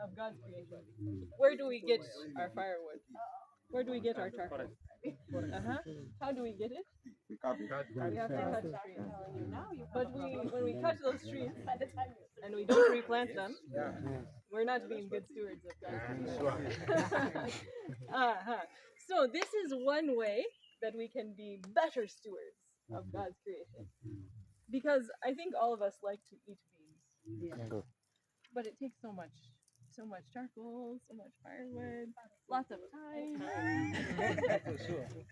of God's creation. Where do we get our firewood? Where do we get our charcoal? How do we get it? We have to cut trees. But when we cut those trees and we don't replant them, we're not being good stewards of God's creation. So this is one way that we can be better stewards of God's creation. Because I think all of us like to eat beans. But it takes so much charcoal, so much firewood, lots of time.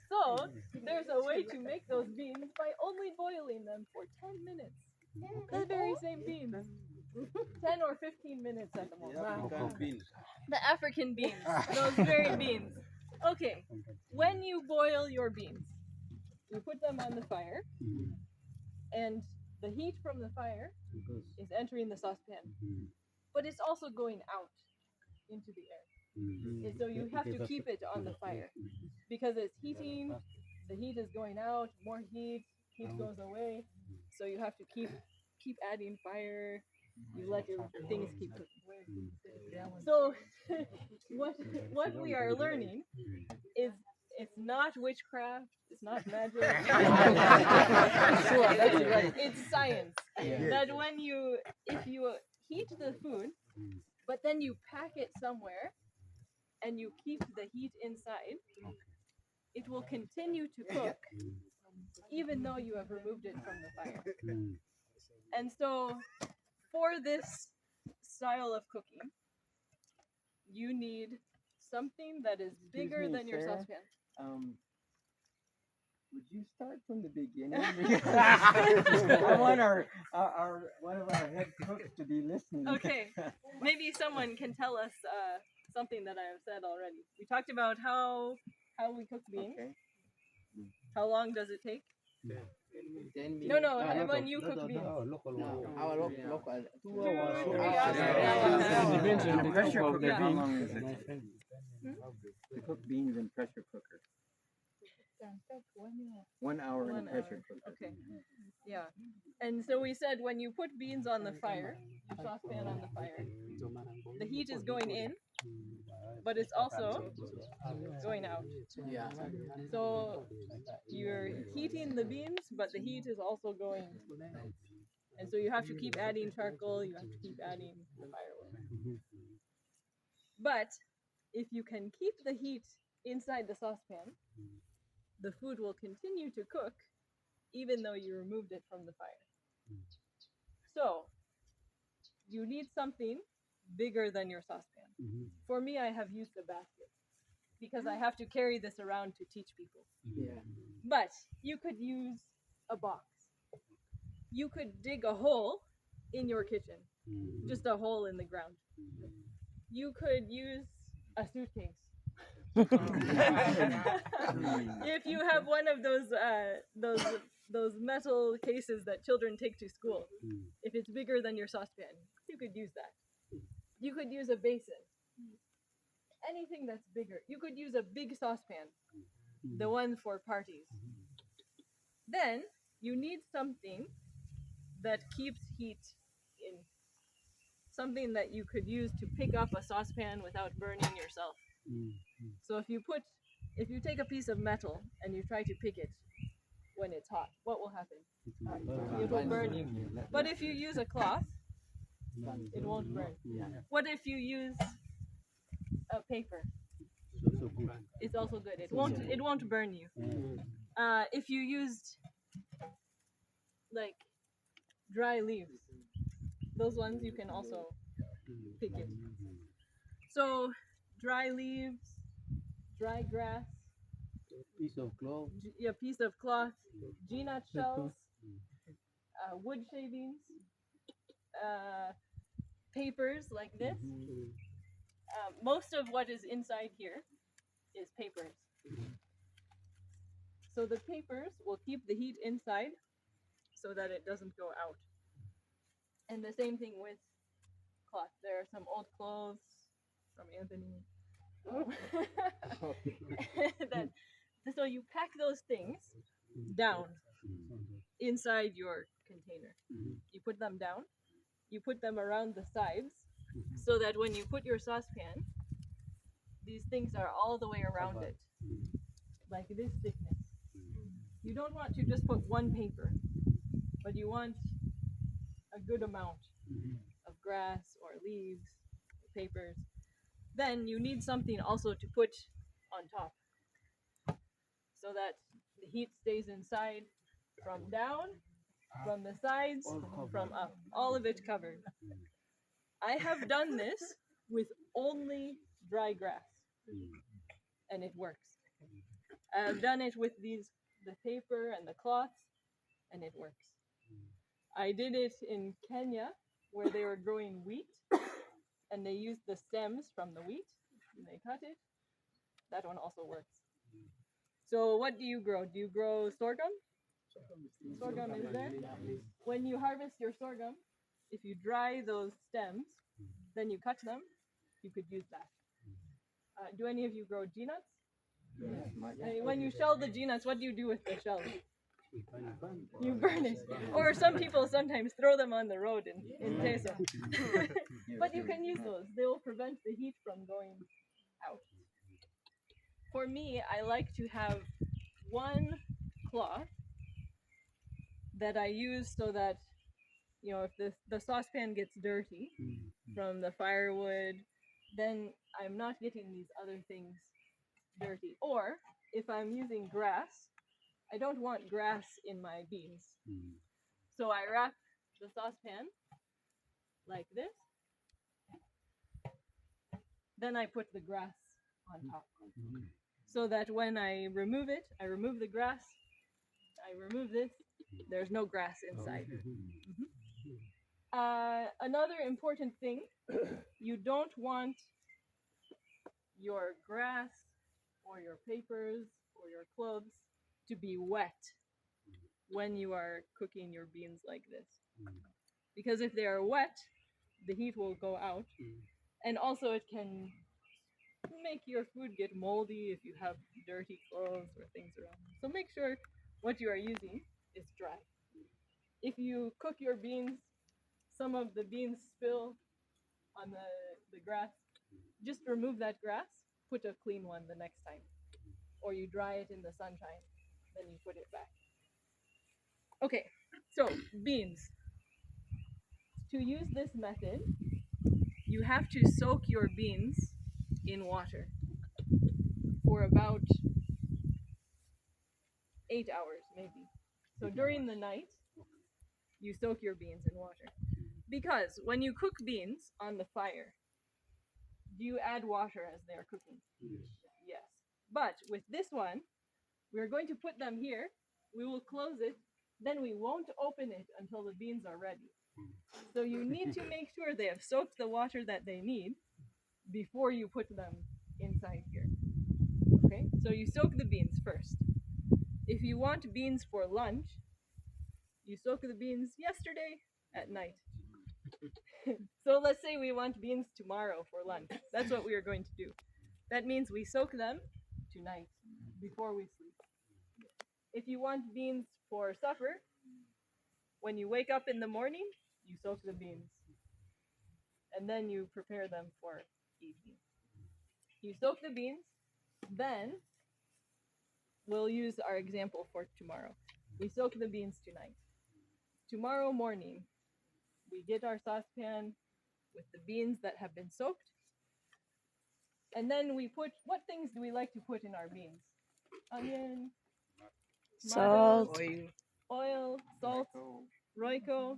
So there's a way to make those beans by only boiling them for 10 minutes. The very same beans. 10 or 15 minutes at the most. The African beans, those very beans. Okay, when you boil your beans, you put them on the fire, and the heat from the fire is entering the saucepan, but it's also going out into the air. And so you have to keep it on the fire because it's heating, the heat is going out, more heat goes away, so you have to keep adding fire. You let your things keep cooking. So what we are learning is it's not witchcraft, it's not magic. It's science. That if you heat the food, but then you pack it somewhere and you keep the heat inside, it will continue to cook even though you have removed it from the fire. And so for this style of cooking, you need something that is bigger than your saucepan. Would you start from the beginning? I want our one of our head cooks to be listening. Okay, maybe someone can tell us something that I have said already. We talked about how we cook beans. Okay. How long does it take? 10 minutes. No, when you cook beans. Our local. 2 hours. 2 hours. Depends on the pressure cooker. How long is it? To cook beans in pressure cooker. 1 hour in a pressure cooker. Okay. Yeah. And so we said when you put beans on the fire, your saucepan on the fire, the heat is going in, but it's also going out. Yeah. So you're heating the beans, but the heat is also going. And so you have to keep adding charcoal, you have to keep adding the firewood. But if you can keep the heat inside the saucepan, the food will continue to cook even though you removed it from the fire. So you need something bigger than your saucepan. For me, I have used a basket because I have to carry this around to teach people. Yeah. But you could use a box. You could dig a hole in your kitchen, just a hole in the ground. You could use a suitcase. If you have one of those metal cases that children take to school, if it's bigger than your saucepan, you could use that. You could use a basin. Anything that's bigger. You could use a big saucepan, the one for parties. Then you need something that keeps heat in. Something that you could use to pick up a saucepan without burning yourself. So if you take a piece of metal and you try to pick it when it's hot, what will happen? It will burn you. But if you use a cloth, it won't burn. What if you use a paper? It's also good. It won't burn you. If you used like dry leaves, those ones you can also pick it. So dry leaves, dry grass, Piece of cloth. piece of cloth, G-nut shells, wood shavings, papers like this. Most of what is inside here is papers. So the papers will keep the heat inside so that it doesn't go out. And the same thing with cloth. There are some old clothes from Anthony. So you pack those things down inside your container. You put them down. You put them around the sides so that when you put your saucepan, these things are all the way around it, like this thickness. You don't want to just put one paper, but you want a good amount of grass or leaves, or papers. Then you need something also to put on top so that the heat stays inside from down, from the sides, from up, all of it covered. I have done this with only dry grass, and it works. I have done it with the paper and the cloths, and it works. I did it in Kenya, where they were growing wheat, and they used the stems from the wheat, and they cut it. That one also works. So what do you grow? Do you grow sorghum? Sorghum is there. When you harvest your sorghum, if you dry those stems, then you cut them, you could use that. Do any of you grow G-nuts? When you shell the G-nuts, what do you do with the shells? You burn it. Or some people sometimes throw them on the road in Teso. But you can use those. They will prevent the heat from going out. For me, I like to have one cloth that I use so that, if the saucepan gets dirty from the firewood, then I'm not getting these other things dirty. Or if I'm using grass, I don't want grass in my beans. So I wrap the saucepan like this. Then I put the grass on top. So that when I remove it, I remove the grass, I remove this, there's no grass inside. Another important thing, you don't want your grass or your papers or your clothes to be wet when you are cooking your beans like this. Because if they are wet, the heat will go out. And also it can make your food get moldy if you have dirty clothes or things around. So make sure what you are using is dry. If you cook your beans, some of the beans spill on the grass, just remove that grass, put a clean one the next time. Or you dry it in the sunshine, then you put it back. Okay, so beans. To use this method, you have to soak your beans in water for about 8 hours, maybe. So during the night, you soak your beans in water. Because when you cook beans on the fire, do you add water as they are cooking? Yes. But with this one, we're going to put them here, we will close it, then we won't open it until the beans are ready. So you need to make sure they have soaked the water that they need before you put them inside here. Okay, so you soak the beans first. If you want beans for lunch, you soak the beans yesterday at night. So let's say we want beans tomorrow for lunch. That's what we are going to do. That means we soak them tonight before we sleep. If you want beans for supper, when you wake up in the morning, you soak the beans. And then you prepare them for evening. You soak the beans, then we'll use our example for tomorrow. We soak the beans tonight. Tomorrow morning, we get our saucepan with the beans that have been soaked. And then we put, what things do we like to put in our beans? Onion, Salt, oil, salt, Royco.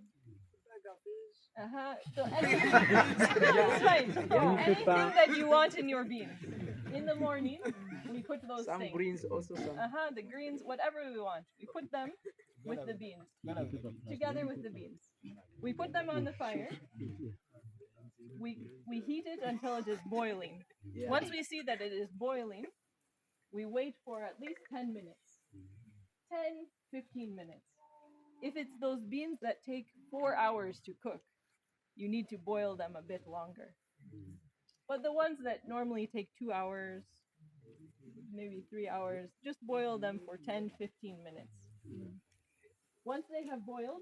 So anything, that's right. Anything that you want in your beans. In the morning, we put those some things. greens also some. The greens, whatever we want. We put them with the beans, together with the beans. We put them on the fire. We heat it until it is boiling. Yeah. Once we see that it is boiling, we wait for at least 10 minutes. 10, 15 minutes. If it's those beans that take 4 hours to cook, you need to boil them a bit longer. But the ones that normally take 2 hours, maybe 3 hours, just boil them for 10, 15 minutes. Once they have boiled,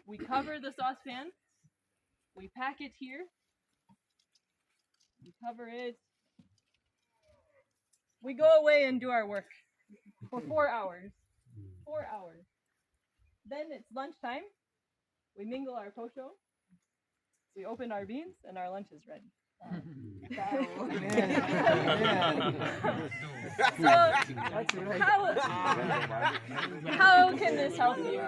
we cover the saucepan, we pack it here, cover it. We go away and do our work for 4 hours. 4 hours. Then it's lunchtime. We mingle our posho. We open our beans, and our lunch is ready. So, how can this help you?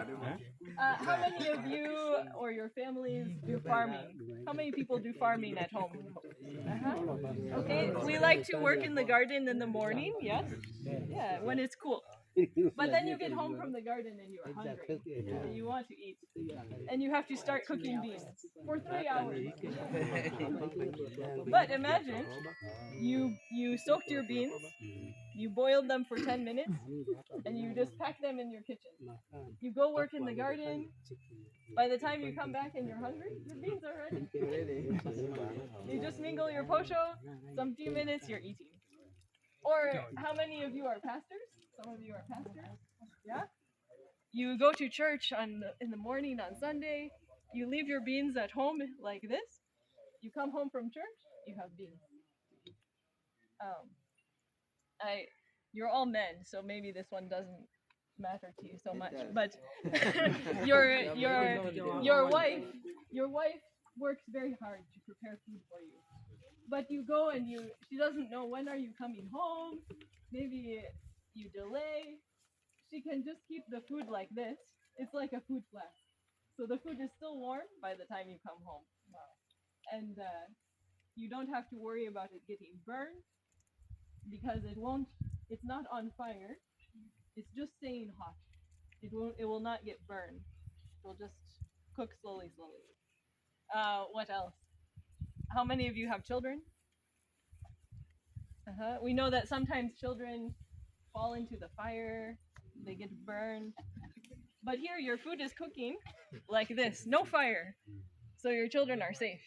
How many of you or your families do farming? How many people do farming at home? Okay, we like to work in the garden in the morning, yes? Yeah, when it's cool. But then you get home from the garden and you're hungry. And you want to eat. And you have to start cooking beans for 3 hours. But imagine you soaked your beans, you boiled them for 10 minutes, and you just pack them in your kitchen. You go work in the garden. By the time you come back and you're hungry, your beans are ready. You just mingle your posho, some few minutes, you're eating. Or how many of you are pastors? Some of you are pastors. Yeah? You go to church in the morning on Sunday. You leave your beans at home like this. You come home from church, you have beans. You're all men, so maybe this one doesn't matter to you so much. But your wife works very hard to prepare food for you. But you go and she doesn't know when are you coming home. Maybe you delay. She can just keep the food like this. It's like a food flask. So the food is still warm by the time you come home. And you don't have to worry about it getting burned because it's not on fire. It's just staying hot. It will not get burned. It will just cook slowly. What else? How many of you have children? We know that sometimes children fall into the fire, they get burned. But here your food is cooking like this, no fire. So your children are safe.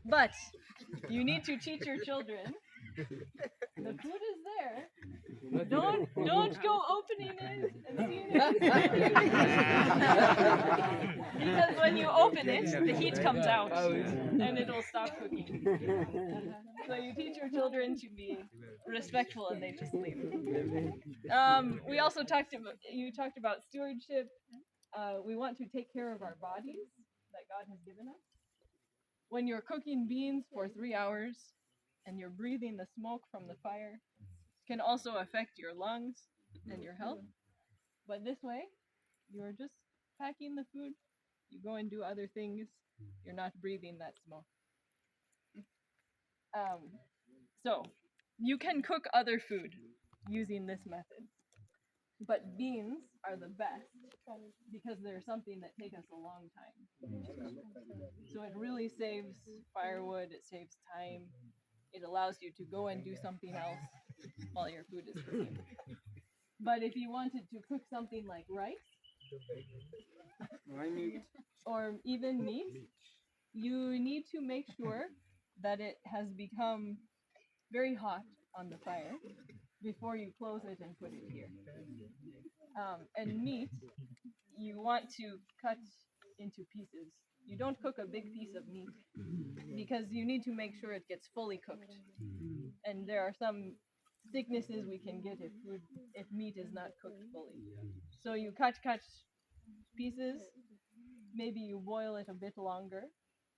But you need to teach your children the food is there. Don't go opening it and seeing it. Because when you open it, the heat comes out and it'll stop cooking. So you teach your children to be respectful and they just leave. We also talked about stewardship. We want to take care of our bodies that God has given us. When you're cooking beans for 3 hours and you're breathing the smoke from the fire, it can also affect your lungs and your health. But this way, you're just packing the food, you go and do other things, you're not breathing that smoke. So, you can cook other food using this method. But beans are the best because they're something that take us a long time. So it really saves firewood, it saves time, it allows you to go and do something else while your food is cooking. But if you wanted to cook something like rice or even meat, you need to make sure that it has become very hot on the fire before you close it and put it here. And meat, you want to cut into pieces. You don't cook a big piece of meat because you need to make sure it gets fully cooked. And there are some sicknesses we can get if meat is not cooked fully. So you cut pieces, maybe you boil it a bit longer,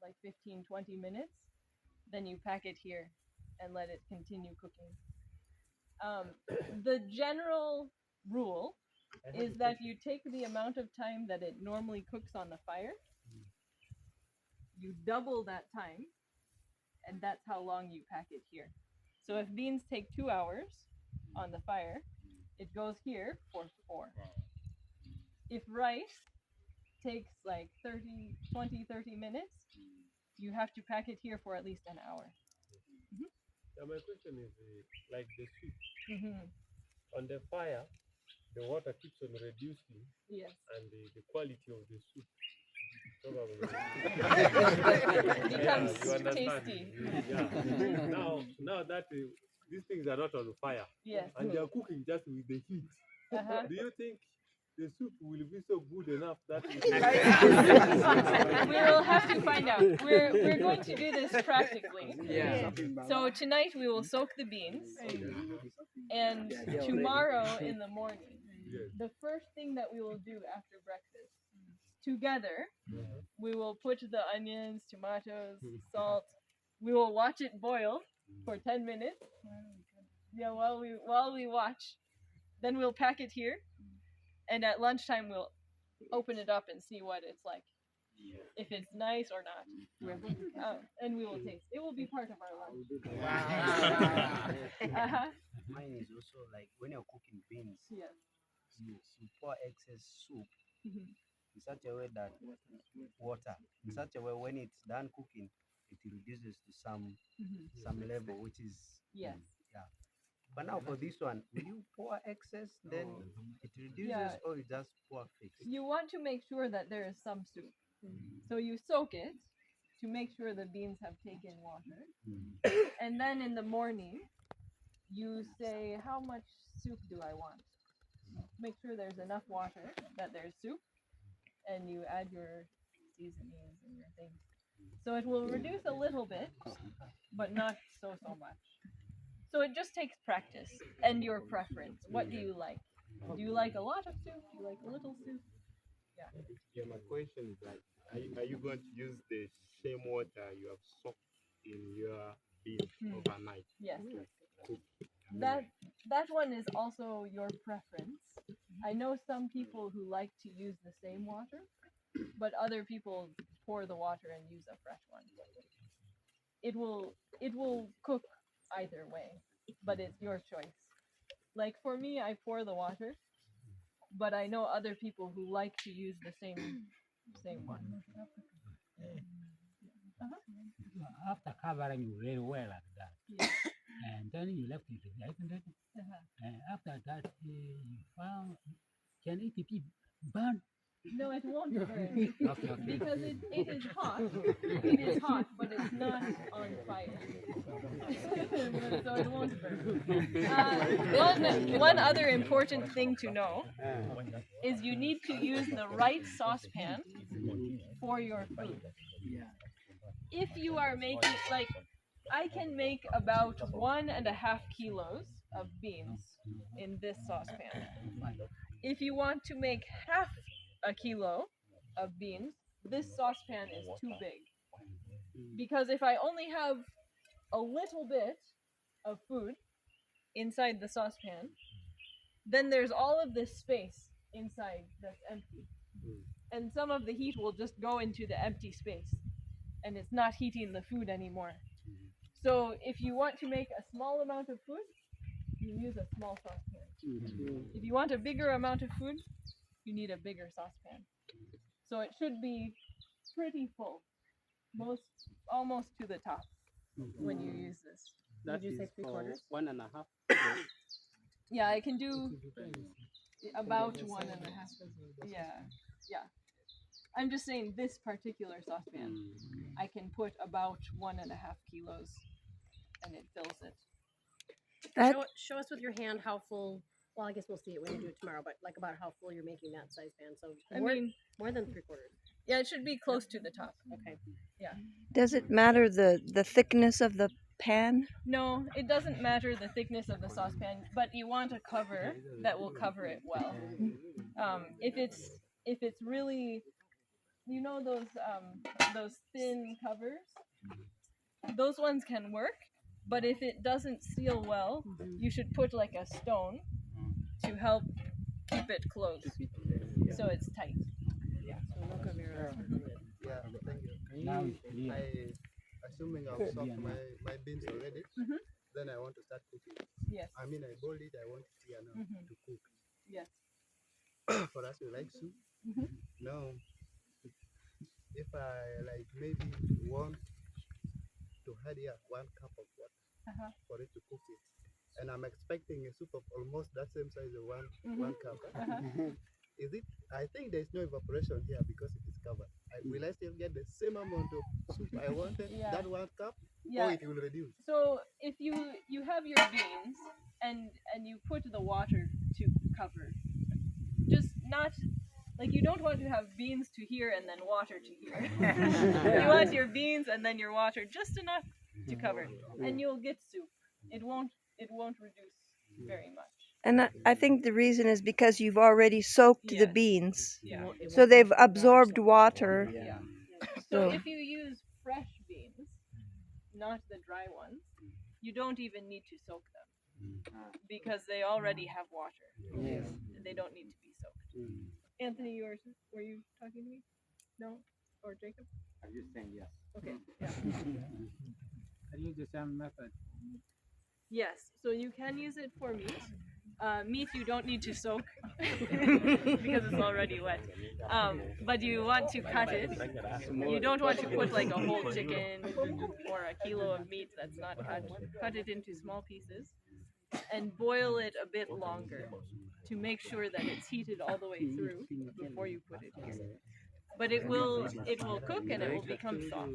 like 15-20 minutes, then you pack it here and let it continue cooking. The general rule is that you take the amount of time that it normally cooks on the fire, you double that time, and that's how long you pack it here. So if beans take 2 hours on the fire, it goes here for 4. If rice takes like 30 minutes, you have to pack it here for at least an hour. Now my question is like the soup. On the fire, the water keeps on reducing. Yes. And the quality of the soup probably becomes tasty. Yeah. Now that these things are not on fire. Yes. And they are cooking just with the heat. Do you think the soup will be so good enough that We'll have to find out. We're going to do this practically. Yeah. So tonight we will soak the beans, and tomorrow in the morning, the first thing that we will do after breakfast, together, we will put the onions, tomatoes, salt. We will watch it boil for 10 minutes. Yeah, while we watch, then we'll pack it here, and at lunchtime we'll open it up and see what it's like, if it's nice or not, and we will taste. It will be part of our lunch. Mine is also like when you're cooking beans, Yes. you pour excess soup Mhm. in such a way that water, in such a way when it's done cooking, it reduces to some level, which is Yes. yeah. But now for this one, will you pour excess, then it reduces, Yeah. or you just pour fixed? You want to make sure that there is some soup, so you soak it to make sure the beans have taken water, and then in the morning, you say, how much soup do I want? Make sure there's enough water, that there's soup, and you add your seasonings and your things. So it will reduce a little bit, but not so much. So it just takes practice and your preference. What do you like? Do you like a lot of soup? Do you like a little soup? Yeah, my question is like, are you going to use the same water you have soaked in your beans overnight? Yes. To cook? That one is also your preference. I know some people who like to use the same water, but other people pour the water and use a fresh one. It will cook either way, but it's your choice. Like for me, I pour the water, but I know other people who like to use the same one. After covering you very well like that, Yeah. and then you left it, isn't it? And after that, you found, can it be burnt? No, it won't burn Okay. because it is hot. It is hot, but it's not on fire, so it won't burn. One other important thing to know is you need to use the right saucepan for your food. If you are making, like, I can make about 1.5 kilos of beans in this saucepan. If you want to make half a kilo of beans, this saucepan is too big. Because if I only have a little bit of food inside the saucepan, then there's all of this space inside that's empty. And some of the heat will just go into the empty space, and it's not heating the food anymore. So if you want to make a small amount of food, you use a small saucepan. If you want a bigger amount of food, you need a bigger saucepan. So it should be pretty full, almost to the top when you use this. that Did you say is 3/4? for 1.5. Yeah, I can do about 1.5. Yeah. I'm just saying this particular saucepan, I can put about 1.5 kilos, and it fills it. Show us with your hand how full. Well, I guess we'll see it when you do it tomorrow. But like about how full you're making that size pan. So more than 3/4. Yeah, it should be close to the top. Okay. Does it matter the thickness of the pan? No, it doesn't matter the thickness of the saucepan, but you want a cover that will cover it well. If it's really, you know, those thin covers, those ones can work. But if it doesn't seal well, you should put like a stone to help keep it closed, so it's tight. Yeah, thank you. Now it's clear. Assuming I've soaked my beans already, then I want to start cooking. Yes. I mean, I boiled it, I want it here now to cook. Yes. For us, we like soup. Now, if I like maybe want to add here 1 cup of water for it to cook it, and I'm expecting a soup of almost that same size of one cup. Is it? I think there's no evaporation here because it is covered. Will I still get the same amount of soup I wanted? Yeah. That 1 cup, Yeah. or it will reduce? So if you have your beans and you put the water to cover, not like you don't want to have beans to here and then water to here. You want your beans and then your water just enough to cover, and you'll get soup. It won't reduce very much. And I think the reason is because you've already soaked the Yes. beans, Yeah. so they've absorbed water. Yeah. So So if you use fresh beans, not the dry ones, you don't even need to soak them because they already have water. Yes. They don't need to be soaked. Anthony, were you talking to me? No? Or Jacob? I'm just saying yes. Okay. Yeah. I use the same method. Yes. So you can use it for meat. Meat you don't need to soak because it's already wet. But you want to cut it. You don't want to put like a whole chicken or a kilo of meat that's not cut. Cut it into small pieces and boil it a bit longer to make sure that it's heated all the way through before you put it here. But it will cook and it will become soft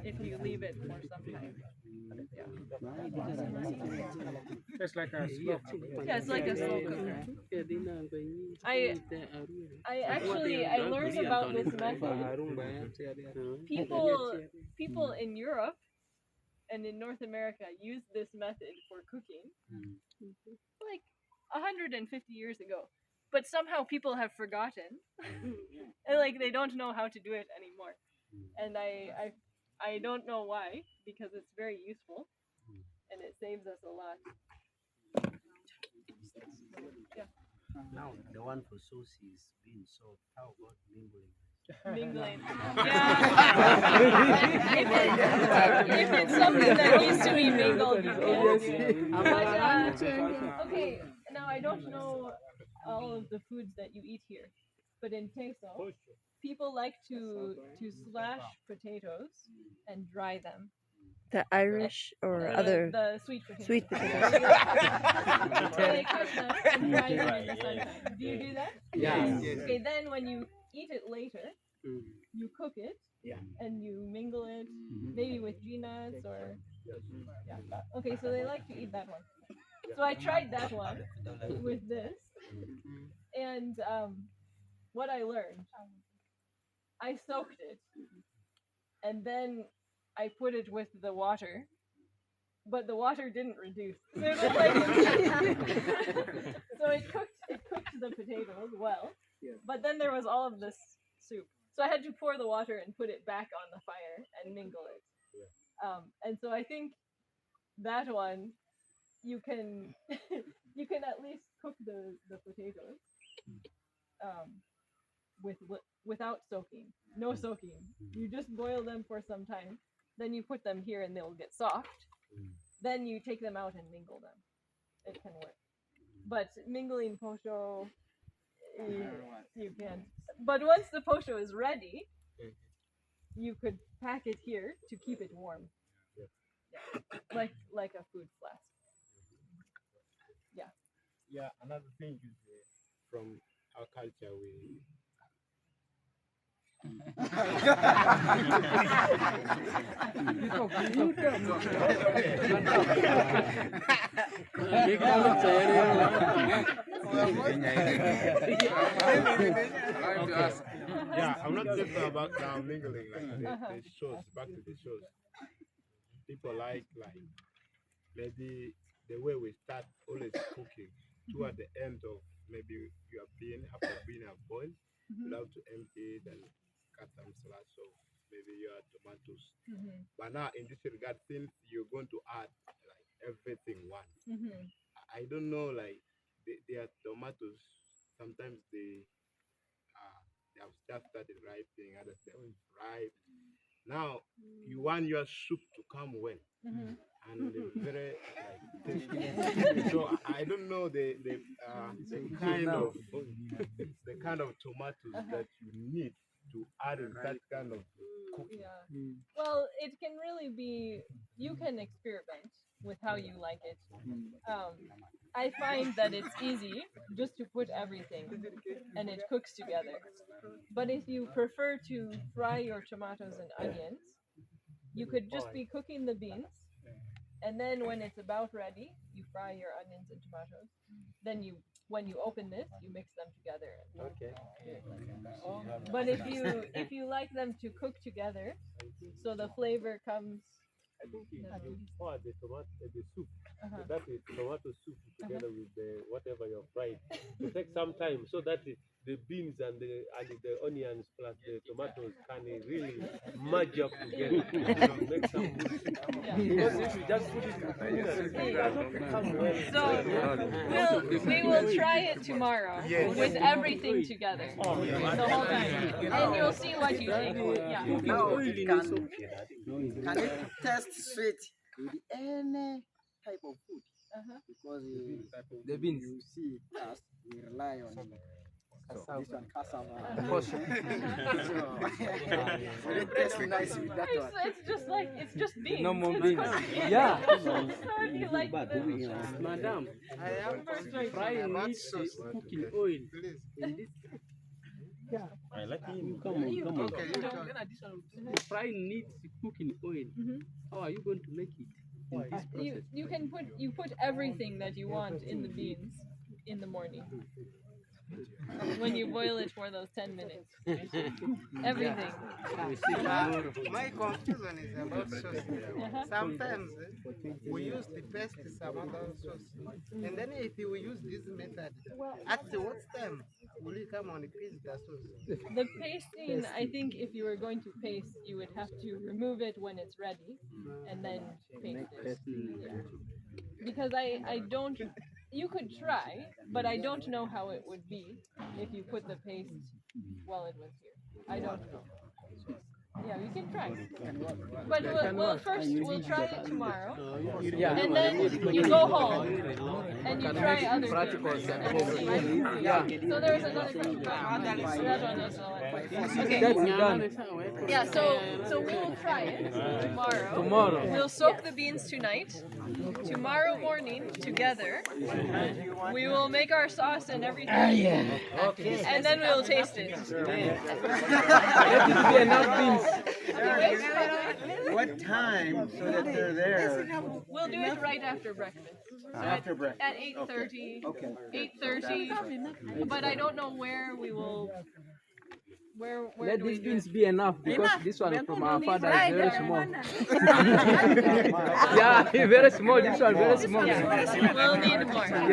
if you leave it for some time. Yeah. It's like a slow cook. Yeah, it's like a slow cooker. I learned about this method. People in Europe and in North America use this method for cooking like 150 years ago. But somehow people have forgotten, and like they don't know how to do it anymore. And I don't know why, because it's very useful, and it saves us a lot. Yeah. Now the one for sauce is being soaked. How about mingling? Mingling. Yeah. if it's something that needs to be mingled, you can. But, okay, now I don't know all of the foods that you eat here, but in Teso, people like to slash potatoes and dry them. the Irish or other the sweet potatoes. sweet potatoes. So they cut them and dry them in the sunshine. Do you do that? Yeah. Okay, then when you eat it later, you cook it and you mingle it, maybe with peanuts or Okay, so they like to eat that one. So I tried that one with this, and what I learned, I soaked it, and then I put it with the water, but the water didn't reduce. So it was like so it cooked the potatoes well, but then there was all of this soup. So I had to pour the water and put it back on the fire and mingle it. And so I think that one you can you can at least cook the potatoes without soaking. No soaking. You just boil them for some time. Then you put them here and they'll get soft. Then you take them out and mingle them. It can work. But mingling posho, you can. But once the posho is ready, you could pack it here to keep it warm. Yeah. Like a food flask. Yeah. Yeah, another thing is from our culture, we yeah, I'm not talking about now mingling like the shows, back to the shows. People like maybe the way we start always cooking toward the end of maybe you have been after being a boiled, you have to empty it and cut some slash of maybe your tomatoes. But now in this regard, since you're going to add like everything once, I don't know like their tomatoes sometimes they have just started ripening, others they haven't ripe. Now you want your soup to come well and very like tasty. So I don't know the kind of the kind of tomatoes that you need to add in that kind of cooking. Yeah. Well, it can really be. You can experiment with how you like it. I find that it's easy just to put everything and it cooks together. But if you prefer to fry your tomatoes and onions, you could just be cooking the beans, and then when it's about ready, you fry your onions and tomatoes. Then you when you open this, you mix them together. Okay. But if you like them to cook together, so the flavor comes. I think you pour the tomato, the soup, Uh-huh. that is tomato soup together with the whatever you're fried. To take some time so that the beans and the onions plus the tomatoes can really merge up together to make some good soup. Because if you just put it in the it does not become well. So we will try it tomorrow with everything together, the whole time, and you'll see what you think. Yeah. Now, can it test sweet with any type of food? Because The beans. you see us, we rely on this one, cassava. So it tastes nice with that one. It's just beans. Normal It's beans. cooked. Yeah. So if you like Madam, I am frying meat sauce. cooking oil. I like him. Come on. Okay, you talk. Frying needs cooking oil. How are you going to make it? In this process? you put everything that you want in the beans in the morning when you boil it for those 10 minutes. Everything. My confusion is about sauce. Sometimes we use the paste some other sauce. And then if you use this method, at what time will you come on paste the sauce? The pasting, I think if you were going to paste, you would have to remove it when it's ready and then paste it. Yeah. Because I don't, you could try, but I don't know how it would be if you put the paste while it was here. I don't know. Yeah, we can try. But we'll try it tomorrow. Yeah. And then you go home and you try other things. Yeah. So there's another question. That one is okay. That's done. Yeah, so we will try it tomorrow. We'll soak the beans tonight. Tomorrow morning, together, we will make our sauce and everything. And then we'll taste it. Let it be enough beans. What time so that they're there? We'll do it right after breakfast. So After breakfast. At 8:30. Okay. 8:30. But I don't know where we will. Where Let do we these do beans it? be enough because this one from our father is very small. Yeah, very small. This one very small. We'll need more. Yeah.